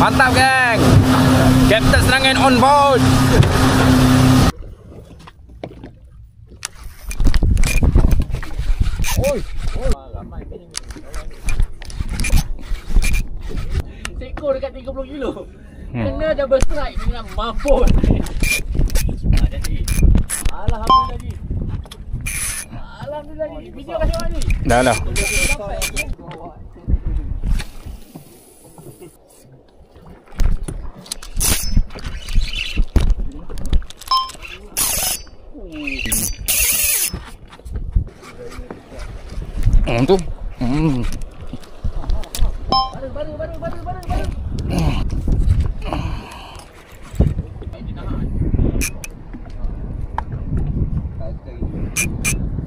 Mantap geng. Kapten serangan on board. Oi, ramai seekor dekat 30 kilo. Kena double strike dengan mampus. Jadi. Alhamdulillah ji. Alhamdulillah ji. Video kasih orang ni. Dah. Tu. Baru.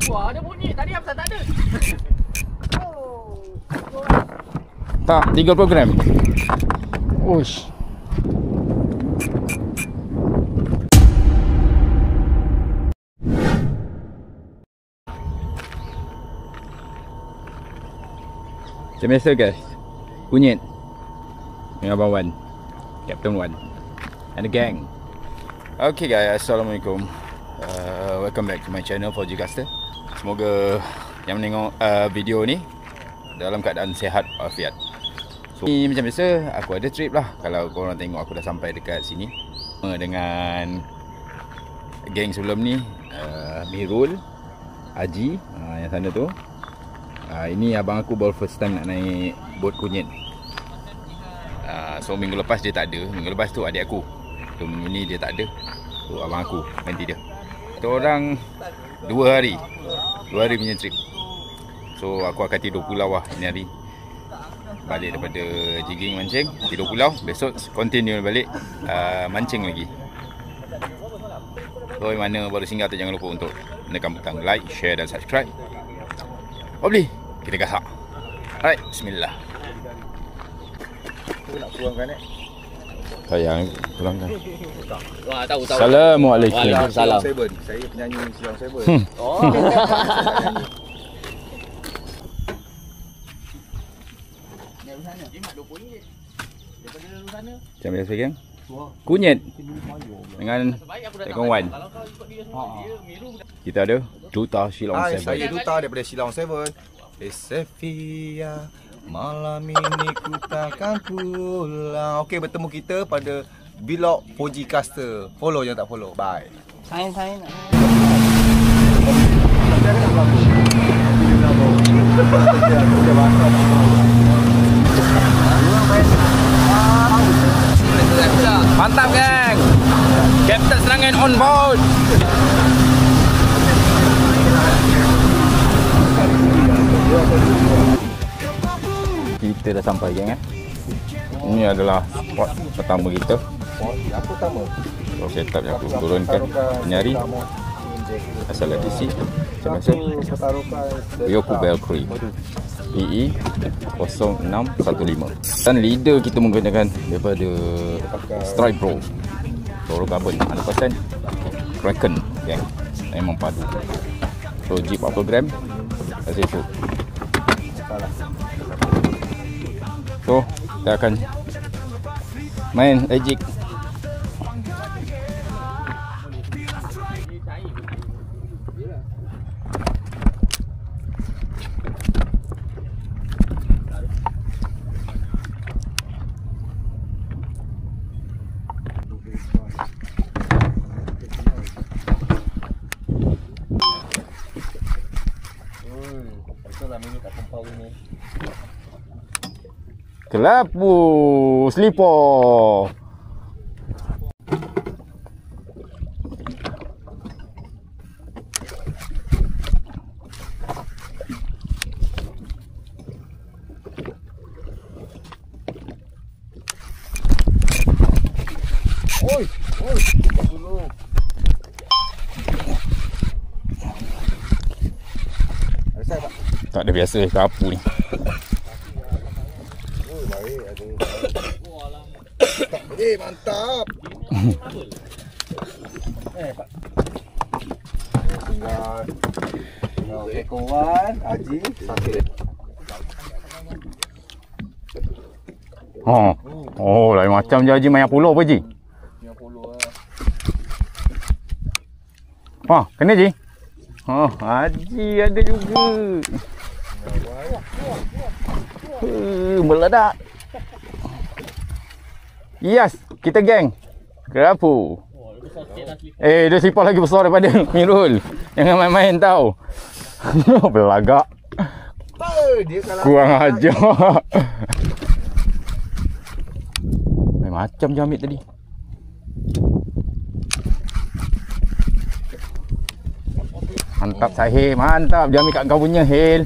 Wah, ada bunyi. Tadi apa tak ada? Tak, 30 gram. Uish. Macam biasa guys, kunyit dengan Abang Wan, Captain Wan and the gang. Okay guys, Assalamualaikum. Welcome back to my channel 4G Caster. Semoga yang menengok video ni dalam keadaan sihat walafiat. So ni macam biasa, aku ada trip lah. Kalau korang tengok aku dah sampai dekat sini dengan geng sebelum ni, Mirul, Haji, yang sana tu. Ini abang aku baru first time nak naik bot kunyit. So minggu lepas dia tak ada. Minggu lepas tu adik aku. So minggu ni dia tak ada. So abang aku ganti dia. Kita orang 2 hari punya trip. So aku akan tidur pulau lah ini hari. Balik daripada jigging mancing, tidur pulau. Besok continue balik mancing lagi. So yang mana baru singgah tu jangan lupa untuk menekan butang like, share dan subscribe. Obli, kita gasak. Alright, bismillah. Aku nak kurangkan sayang, kurangkan. Wah, tahu. Assalamualaikum. Waalaikumsalam. Saya penyanyi Silong Seven. Oh. Macam biasa geng. Kunyit dengan Tekong Wan. Kita ada Duta Silong Seven. Saya Duta daripada Silong Seven. Esefia, malam ini ku takkan pulang. Okey, bertemu kita pada vlog 4G Caster. Follow yang tak follow. Bye. Saya nak. Mantap geng. Kapten serangan on board. Kita dah sampai geng . Ini adalah spot pertama kita. Apa pertama? So setup yang aku turunkan nyari asal edisi macam biasa Yoku Valkyrie PE 0615 dan leader kita menggunakan daripada Strike Pro fluorocarbon 100% Kraken geng. Memang padu. So jeep 40 gram kasih shoot. So kita akan main Egypt. Kelapu slipper. Oi, dulu. Ada saya tak? Tak ada biasa kelapu ni. Mantap. Tinggal Kekowan, Haji, sakit. Oh. Oh, lain macam je Haji main pulau apa Haji? Yang polo Ha, kena Haji? Oh, Haji ada juga. Meledak. Yes, kita geng. Kerapu. Dia sipar lagi besar daripada Mirul. Jangan main-main tau. Belagak. Dia kalau Kurang ajar. Macam je ambil tadi. Mantap Sahil, mantap. Dia ambil kat kau punya Hil.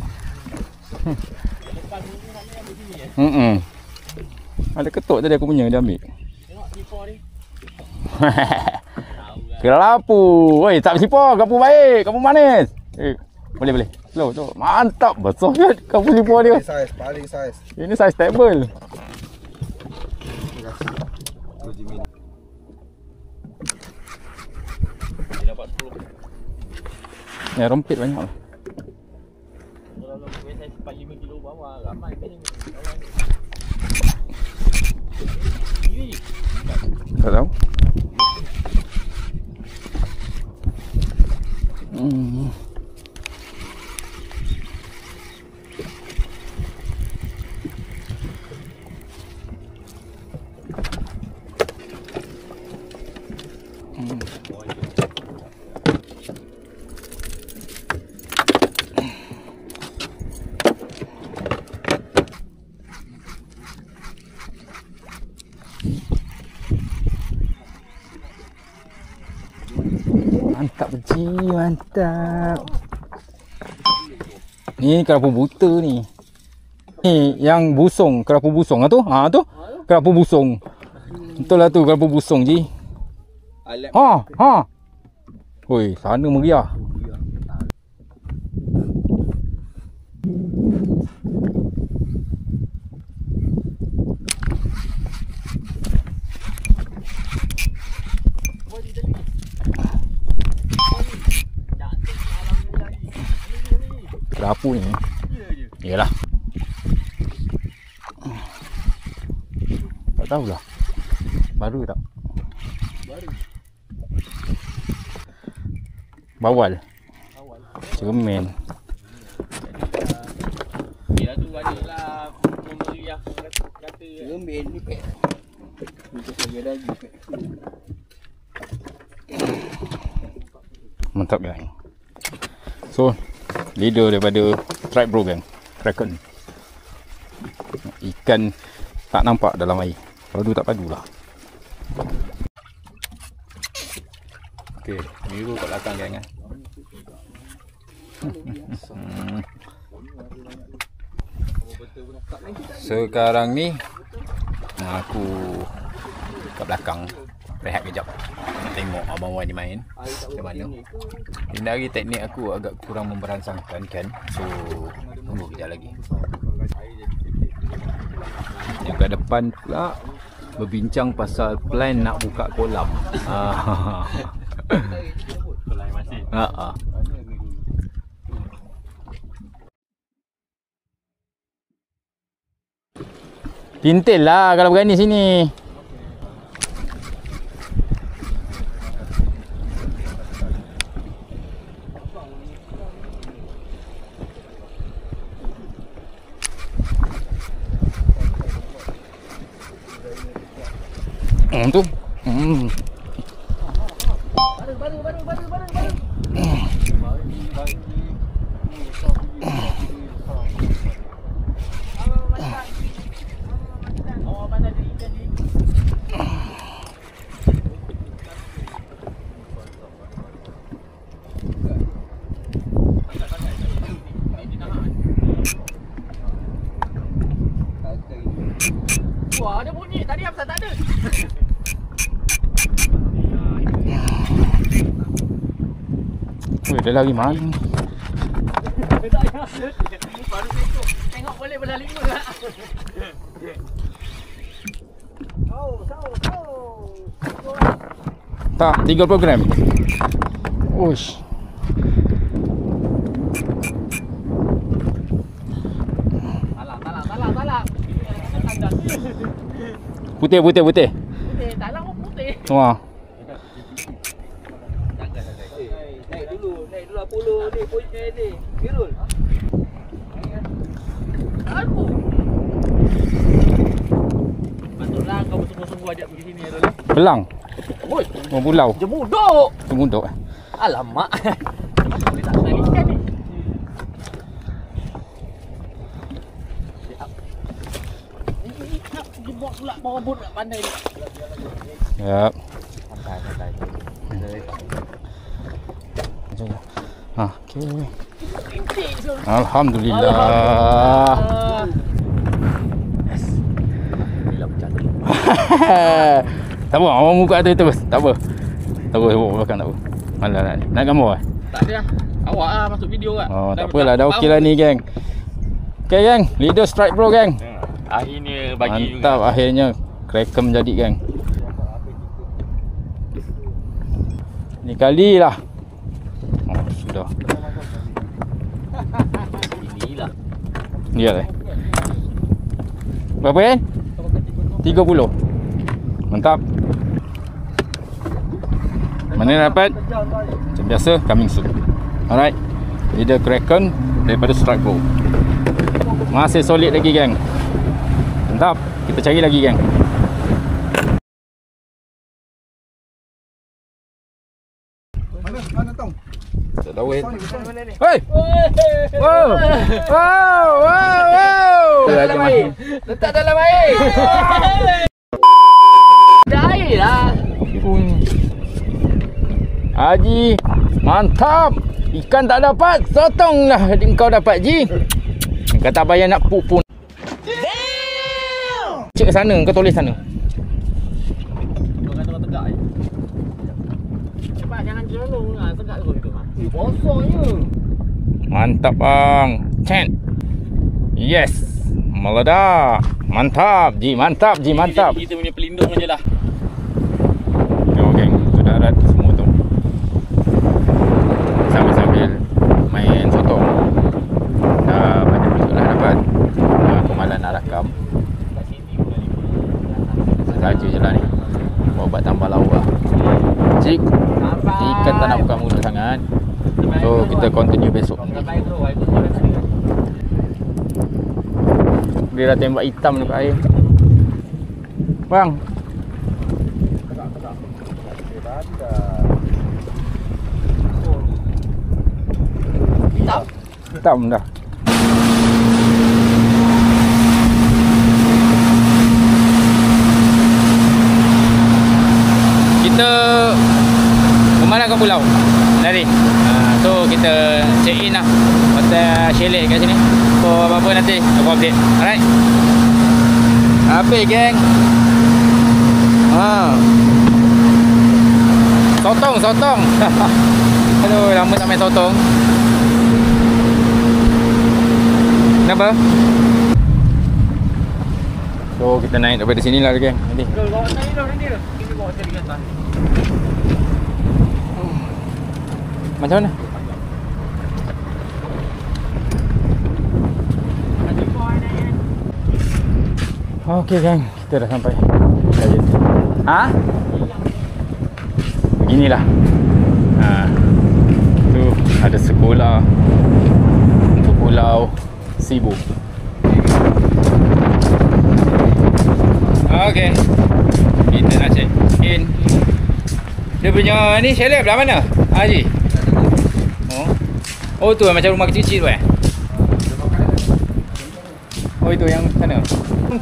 Ada ketuk tadi aku punya, dia ambil. Kerapu. Woi, tak bersipar, kapu baik, kapu manis. Boleh. Slow tu. Mantap, besar je kapu sipar dia. paling saiz. Ini saiz stable. Dia dapat 10. Ya, rompit banyak lah. Kalau saya sempat 5 kilo bawah, ramai kan ni. Tak tahu. Mantap Haji, mantap. Ni kerapu buta ni. Ni yang busung, kerapu busung lah tu. Ha tu. Kerapu busung. Betul lah tu kerapu busung Ji. Ha. Oi, sana meriah. Kerapu ni. Yalah. Tak tahulah. Baru tak? Bawal. Cermin. Dia tu adalah memberi yang kata Cermin ni pek. Untuk saya lagi pek. Mantap gang. So, leader daripada tribe bro gang. Kraken. Ikan tak nampak dalam air. Padu tak padu lah. Okey, biru kat belakang gang kan. Sekarang ni aku kat belakang rehat kejap. Nak tengok Abang Wan ni main macam mana. Ini hari teknik aku agak kurang memberansangkan kan. So tunggu kejap lagi. Yang kat depan pula berbincang pasal plan nak buka kolam. Pintil lah kalau berani sini. Tu. Wah, ada bunyi. Tadi apa tak ada? Weh, dia lari mana? Baru tengok boleh belah 5 lah. Tak, 30 gram. Uish. Talang. Putih. Putih, tak nak pun putih. Wah. Naik dulu Apollo ni, ni. Birul. Aku. Patutlah kau bersungguh-sungguh ajak pergi sini Arul. Belang. Oi, Oh, pulau. jemuduk. Semuduk. Alamak. Boleh tak sekali ikan ni. Nak pergi buat pula bawa bot nak pandai ni. Yap. Santai. Macam ni. Ha, okey. Pintik je. Alhamdulillah. Yes. Bila bercantik. Tak apa, awak muka atas terus. Tak apa. Tak apa, belakang tak apa. Malah nak gambar eh? Tak ada lah. Awak lah masuk video kat. Oh, tak apalah, dah okey lah ni geng. Okay geng, leader strike bro geng. Akhirnya bagi mantap juga. Akhirnya Kraken jadi geng. Ni kali lah. Oh, sudah. Inilah. Dia lah. Berapa kan? 30. Mantap. Mana dapat? Macam biasa, coming soon. Alright. Leader Kraken daripada Strike Pro. Masih solid lagi geng. Mantap. Kita cari lagi geng. Mana tong? Tak tahu eh. Hei! Wow! Dalam air. Letak dalam air. Ada air lah. Haji, mantap. Ikan tak dapat, sotonglah kau dapat Ji. Kau tak payah nak pun. Cik ke sana, kau tulis sana. Kau kata kau tegak je. Cepat jangan jelung lah, tegak terus itu mah. Bosoknya. Mantap bang. Chan. Yes. Meledak. Mantap Ji, mantap Ji, mantap. Kita punya pelindung je lah. Yo geng, sudah ada semua tu. Sambil main sotong. Dah banyak juga lah dapat. Aku malas nak rakam. Saja je lah ni. Buat tambah lauk lah. Cik, ikan tak nak buka mulut sangat. So kita continue besok. Dia dah tembak hitam dekat air. Bang. Hitam dah. Kita memandangkan pulau Lari. So kita check in lah hotel chalet kat sini. So apa-apa nanti aku update. Alright. Habis geng. Sotong. Aduh, lama tak main sotong. Kenapa? So kita naik daripada sini lah geng. Nanti. Bawa tadi dah ni. Kita bawa tadi kat atas. Macam mana? Okey geng, kita dah sampai. Ha? Beginilah. Tu ada sekolah untuk Pulau Sibu. Okey. Kita nak check in. Dia punya ni chalet belah mana? Haji. Oh tu macam rumah kecil-kecil tu eh. Oh itu yang sana.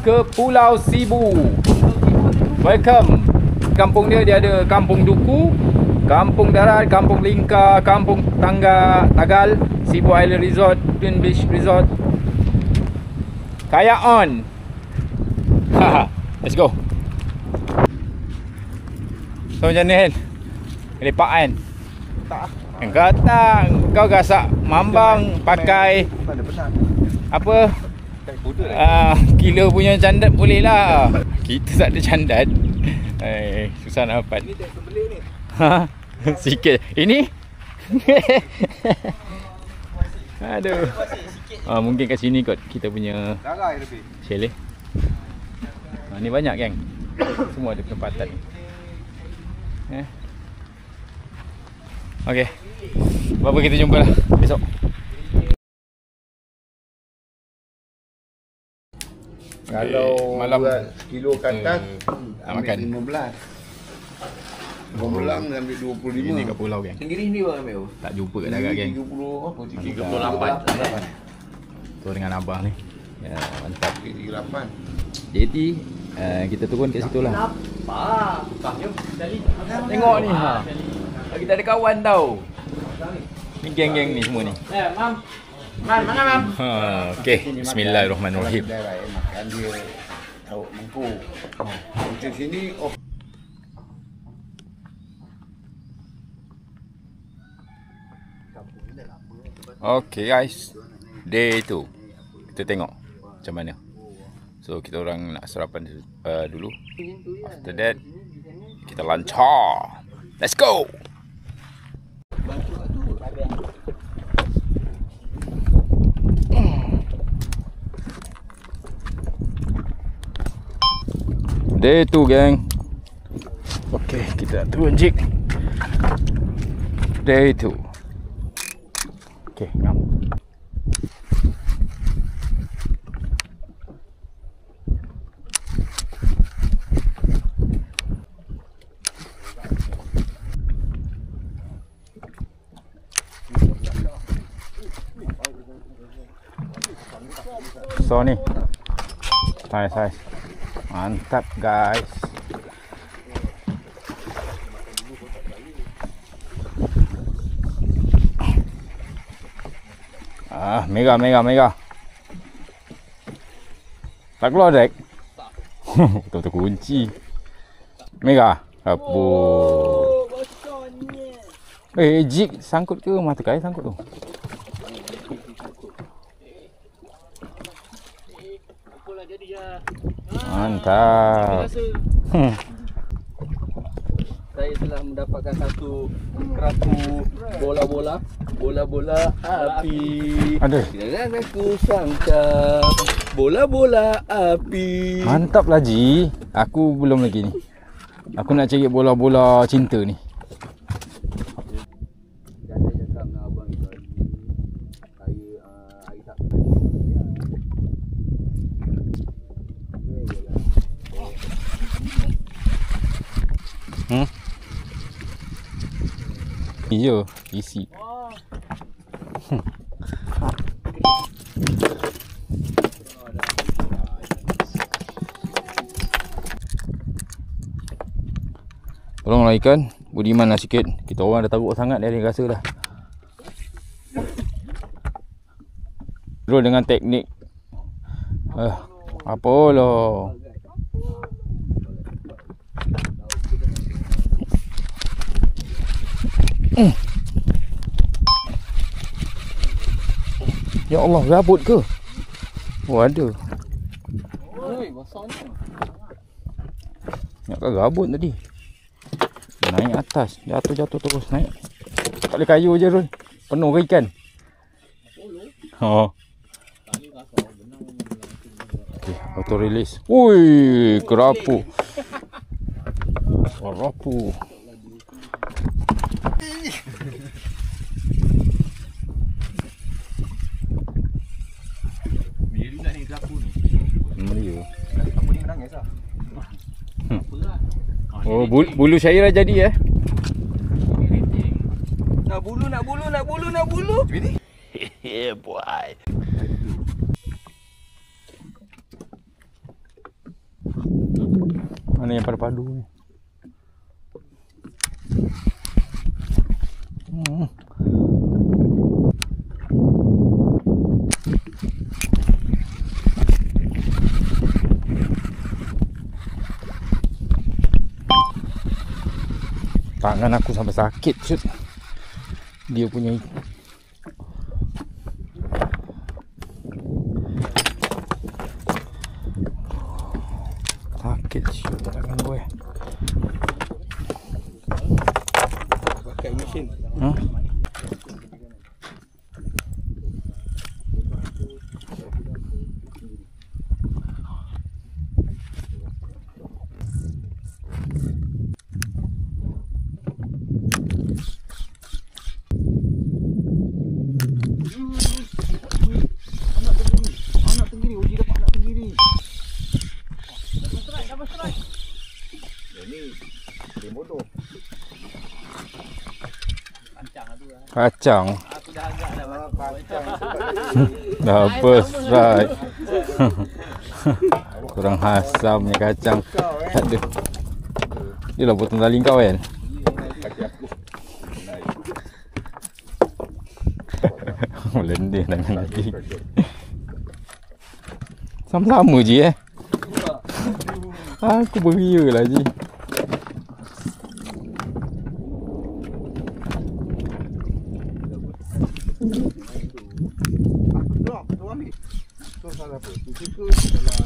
Ke Pulau Sibu. Welcome. Kampung dia ada Kampung Duku, Kampung Darat, Kampung Lingkar, Kampung Tagal, Sibu Island Resort, Twin Beach Resort. Kayak on. Let's go. So macam ni kan? Lepak kan? Tak. Kau tak, kau gasak mambang pakai apa? Kilo punya candat boleh lah. Kita tak ada candat. Susah nak dapat. Ini tak sebelah ni. Sikit. Ini? Aduh. Mungkin kat sini kot kita punya Darah lebih. chalet. Ni banyak geng. Semua ada penempatan. Okey. Apa kita jumpa lah besok. Kalau malam buat kilo katak nak ambil makan 15. Bombelang ambil 25. ini kat pulau geng. Tenggiri ni bang ambil. Tak jumpa kat darat geng. 30 apa? 38. Tu dengan abah ni. Ya, mantap. 38. Jadi kita turun kat situ lah. Apa? Jom sekali. Tengok ni ha. Kita ada kawan tau. Ni geng-geng ni semua ni. Mam. Man, mana mam? Okey, bismillahirrahmanirrahim. Makan dia tahu mangkuk. Macam sini oh. Okay guys, day 2 kita tengok macam mana. So kita orang nak sarapan dulu. After that kita lancar. Let's go. Day 2 geng. Okay, kita turun jig. Day 2. Okay, ngam. So ni. Nice. Mantap guys. Mega. Tak keluar dek? Betul-betul kunci. Mega. Apa? Jig sangkut ke? Mata kai sangkut tu. Mantap. Saya telah mendapatkan satu kerapu bola-bola api. Aduh. Jangan aku sangka bola-bola api. Mantap lah Ji. Aku belum lagi ni. Aku nak cari bola-bola cinta ni. Jangan cakap dengan abang itu hari Sabtu. Iyo, isi. Tolonglah ikan, budiman lah sikit. Kita orang dah teruk sangat dia rasa dah. Terus dengan teknik apa lah. Ya Allah, rabut ke? Oh ada. Oi, basahnya. Nak rabut tadi. Naik atas, jatuh terus naik. Tak boleh kayu je Rul. Penuh ke ikan? Okay, auto release. Ui, kerapu. Kerapu. Kamu ni menangis ah. Oh, bulu syair dah jadi Nak bulu. Ini? Yeah boy. Mana yang padu-padu ni? Tangan aku sampai sakit shoot. Dia punya sakit shoot tangan gue. Pakai mesin. Ni dia bodoh. Kacang. Aku dah agak dah Kacang Dah first right. Kurang hasamnya kacang. Ada. Dia lah potong tali kau kan. Melendih tangan lagi. Sama-sama je Aku beria lah je. Tu ambil. Tu salah apa? Tu ke salah.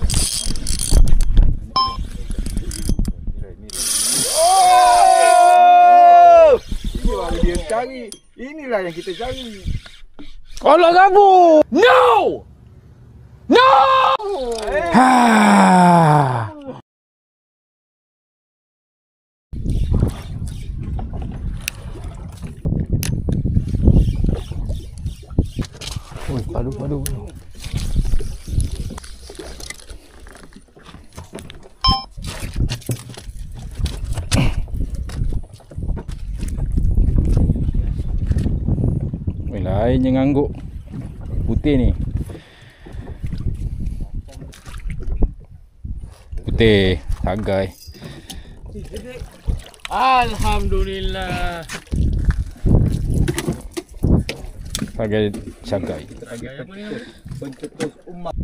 Oh! Inilah dia cari. Inilah yang kita cari. Kalau kamu! No! No! Ha! Oi, padu. Lainnya ngangguk putih ni. Putih, sagai. Alhamdulillah. Sagai. Pencetus umat.